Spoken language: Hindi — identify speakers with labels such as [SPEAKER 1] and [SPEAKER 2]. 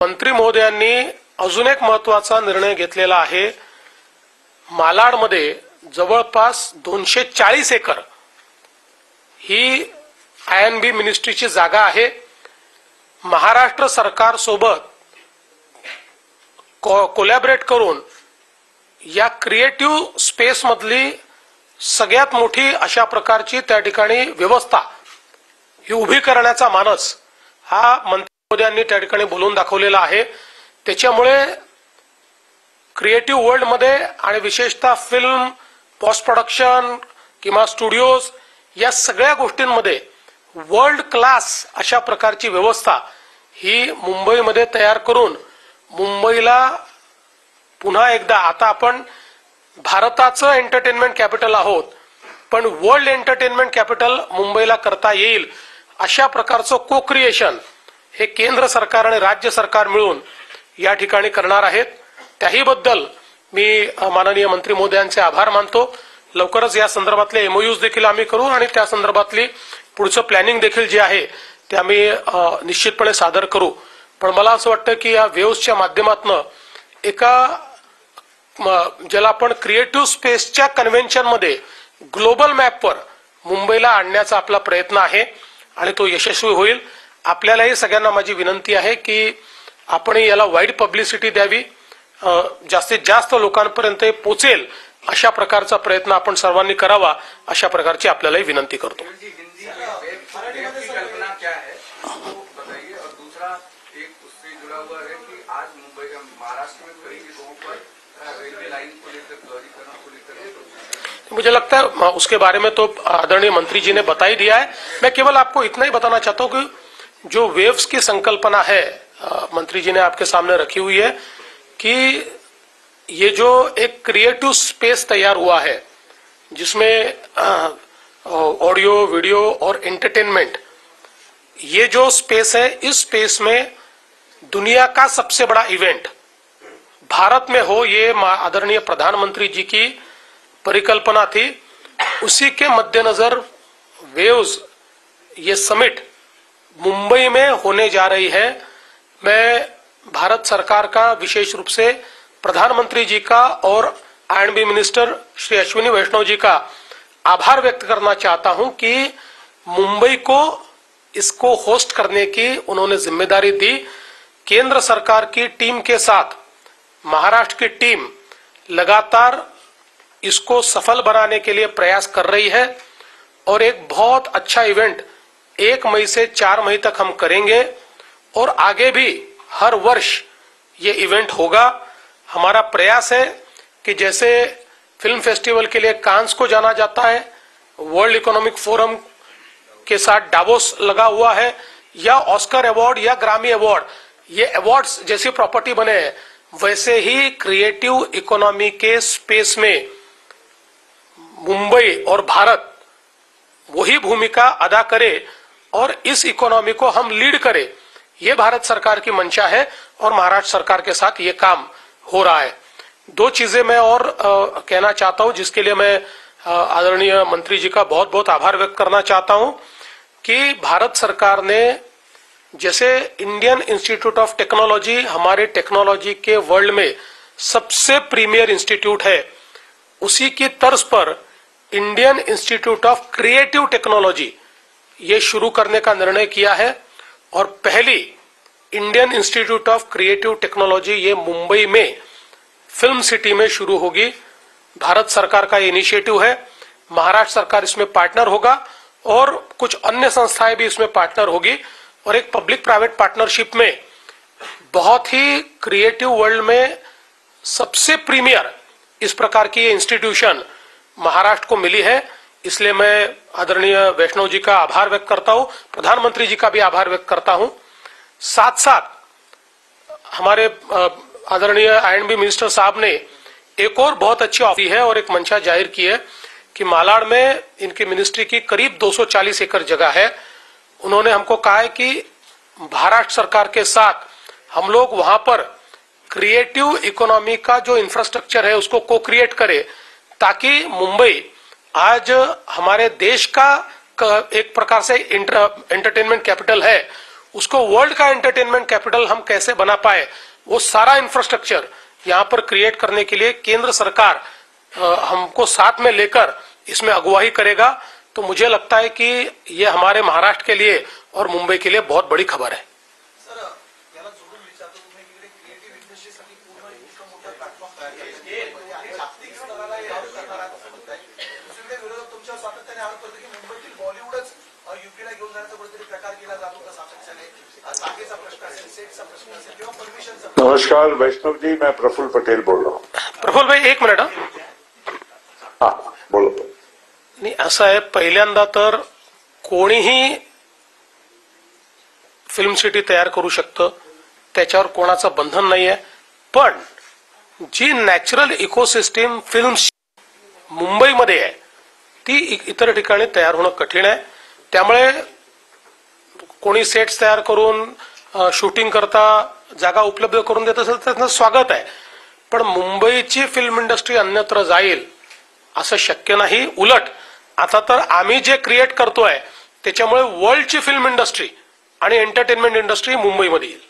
[SPEAKER 1] मंत्री महोदयांनी अजून एक महत्त्वाचा निर्णय घेतलेला आहे। मालाडमध्ये जवळपास 240 एकर ही आय&बी मिनिस्ट्रीची जागा आहे। महाराष्ट्र सरकार सोबत कोलॅबोरेट करून या क्रिएटिव्ह स्पेस मधली सगळ्यात मोठी अशा प्रकारची त्या ठिकाणी व्यवस्था ही उभी करण्याचा मानस हा मंत्री महोदयांनी त्या ठिकाणी बोलून दाखवलेला आहे। त्याच्यामुळे क्रिएटिव्ह वर्ल्ड मध्ये आणि विशेषतः फिल्म पोस्ट प्रोडक्शन किंवा स्टुडिओज या सगळ्या गोष्टींमध्ये वर्ल्ड क्लास अशा प्रकारची व्यवस्था ही मुंबईमध्ये तयार करून मुंबईला पुन्हा एकदा, आता आपण भारताचं एंटरटेनमेंट कॅपिटल आहोत पण वर्ल्ड एंटरटेनमेंट कॅपिटल मुंबईला करता येईल अशा प्रकारचं को क्रिएशन हे केंद्र सरकार आणि राज्य सरकार मिळून या ठिकाणी करणार आहेत। त्याही बद्दल मी माननीय मंत्री महोदयांचे आभार मानतो। लवकरच या संदर्भातले एमओयूज देखील आम्ही करू आणि त्या संदर्भातली पुढचं प्लॅनिंग देखील जे आहे ते आम्ही निश्चितपणे सादर करू। पण मला असं वाटतं की या वेव्सच्या माध्यमातून एका ज्याला आपण क्रिएटिव्ह स्पेसच्या कन्व्हेन्शन मध्ये ग्लोबल मॅपवर मुंबईला आणण्याचा आपला प्रयत्न आहे आणि तो यशस्वी होईल। आपल्यालाही सगळ्यांना माझी विनंती आहे की आपण याला वाईड पब्लिसिटी द्यावी, जास्तीत जास्त लोकांपर्यंत पोहोचेल अशा प्रकारचा प्रयत्न आपण सर्वांनी करावा अशा प्रकारची आपल्यालाही विनंती करतो। मुझे लगता है उसके बारे में तो आदरणीय मंत्री जी ने बता ही दिया है। मैं केवल आपको इतना ही बताना चाहता हूँ कि जो वेव्स की संकल्पना है मंत्री जी ने आपके सामने रखी हुई है कि ये जो एक क्रिएटिव स्पेस तैयार हुआ है जिसमें ऑडियो वीडियो और एंटरटेनमेंट, ये जो स्पेस है इस स्पेस में दुनिया का सबसे बड़ा इवेंट भारत में हो, ये आदरणीय प्रधानमंत्री जी की परिकल्पना थी। उसी के मद्देनजर वेव्स ये समिट मुंबई में होने जा रही है। मैं भारत सरकार का विशेष रूप से प्रधानमंत्री जी का और आय&बी मिनिस्टर श्री अश्विनी वैष्णव जी का आभार व्यक्त करना चाहता हूं कि मुंबई को इसको होस्ट करने की उन्होंने जिम्मेदारी दी। केंद्र सरकार की टीम के साथ महाराष्ट्र की टीम लगातार इसको सफल बनाने के लिए प्रयास कर रही है और एक बहुत अच्छा इवेंट 1 मई से 4 मई तक हम करेंगे और आगे भी हर वर्ष ये इवेंट होगा। हमारा प्रयास है कि जैसे फिल्म फेस्टिवल के लिए कांस को जाना जाता है, वर्ल्ड इकोनॉमिक फोरम के साथ डावोस लगा हुआ है, या ऑस्कर अवार्ड या ग्रामी अवार्ड, ये अवार्ड्स जैसी प्रॉपर्टी बने हैं, वैसे ही क्रिएटिव इकोनॉमी के स्पेस में मुंबई और भारत वही भूमिका अदा करे और इस इकोनॉमी को हम लीड करें, ये भारत सरकार की मंशा है और महाराष्ट्र सरकार के साथ ये काम हो रहा है। 2 चीजें मैं और कहना चाहता हूं जिसके लिए मैं आदरणीय मंत्री जी का बहुत बहुत आभार व्यक्त करना चाहता हूं कि भारत सरकार ने जैसे इंडियन इंस्टीट्यूट ऑफ टेक्नोलॉजी हमारे टेक्नोलॉजी के वर्ल्ड में सबसे प्रीमियर इंस्टीट्यूट है, उसी की तर्ज पर Indian institute of creative technology ये शुरू करने का निर्णय किया है और पहली Indian institute of creative technology ये मुंबई में फिल्म सिटी में शुरू होगी। भारत सरकार का इनिशिएटिव है, महाराष्ट्र सरकार इसमें पार्टनर होगा और कुछ अन्य संस्थाएं भी इसमें पार्टनर होगी और एक पब्लिक प्राइवेट पार्टनरशिप में बहुत ही क्रिएटिव वर्ल्ड में सबसे प्रीमियर इस प्रकार की ये इंस्टीट्यूशन महाराष्ट्र को मिली है। इसलिए मैं आदरणीय वैष्णव जी का आभार व्यक्त करता हूं, प्रधानमंत्री जी का भी आभार व्यक्त करता हूं। साथ साथ हमारे आदरणीय आय&बी मिनिस्टर साहब ने एक और बहुत अच्छी ऑफर है और एक मंशा जाहिर की है कि मालाड में इनकी मिनिस्ट्री की करीब 240 एकड़ जगह है। उन्होंने हमको कहा है कि महाराष्ट्र सरकार के साथ हम लोग वहां पर क्रिएटिव इकोनॉमी का जो इंफ्रास्ट्रक्चर है उसको को क्रिएट करें ताकि मुंबई आज हमारे देश का एक प्रकार से एंटरटेनमेंट कैपिटल है, उसको वर्ल्ड का एंटरटेनमेंट कैपिटल हम कैसे बना पाए, वो सारा इंफ्रास्ट्रक्चर यहाँ पर क्रिएट करने के लिए केंद्र सरकार हमको साथ में लेकर इसमें अगुवाई करेगा। तो मुझे लगता है कि ये हमारे महाराष्ट्र के लिए और मुंबई के लिए बहुत बड़ी खबर है।
[SPEAKER 2] नमस्कार वैष्णव जी, मैं प्रफुल्ल पटेल बोल रहा हूँ।
[SPEAKER 1] प्रफुल्ल भाई एक मिनिट।
[SPEAKER 2] हाँ बोलो।
[SPEAKER 1] नाही, असं आहे, पहिल्यांदा तर कोणीही फिल्म सिटी तयार करू शकतं, त्याच्यावर कोणाचं बंधन नाहीये, पण जी नॅचरल इकोसिस्टीम फिल्म मुंबईमध्ये आहे ती इतर ठिकाणी तयार होणं कठीण आहे। त्यामुळे कोणी सेट्स तयार करून शूटिंग करता जागा उपलब्ध करून देत असेल तर त्याचं स्वागत आहे, पण मुंबईची फिल्म इंडस्ट्री अन्यत्र जाईल असं शक्य नाही। उलट आता तर आम्ही जे क्रिएट करतोय त्याच्यामुळे वर्ल्डची फिल्म इंडस्ट्री आणि एंटरटेनमेंट इंडस्ट्री मुंबईमध्ये येईल।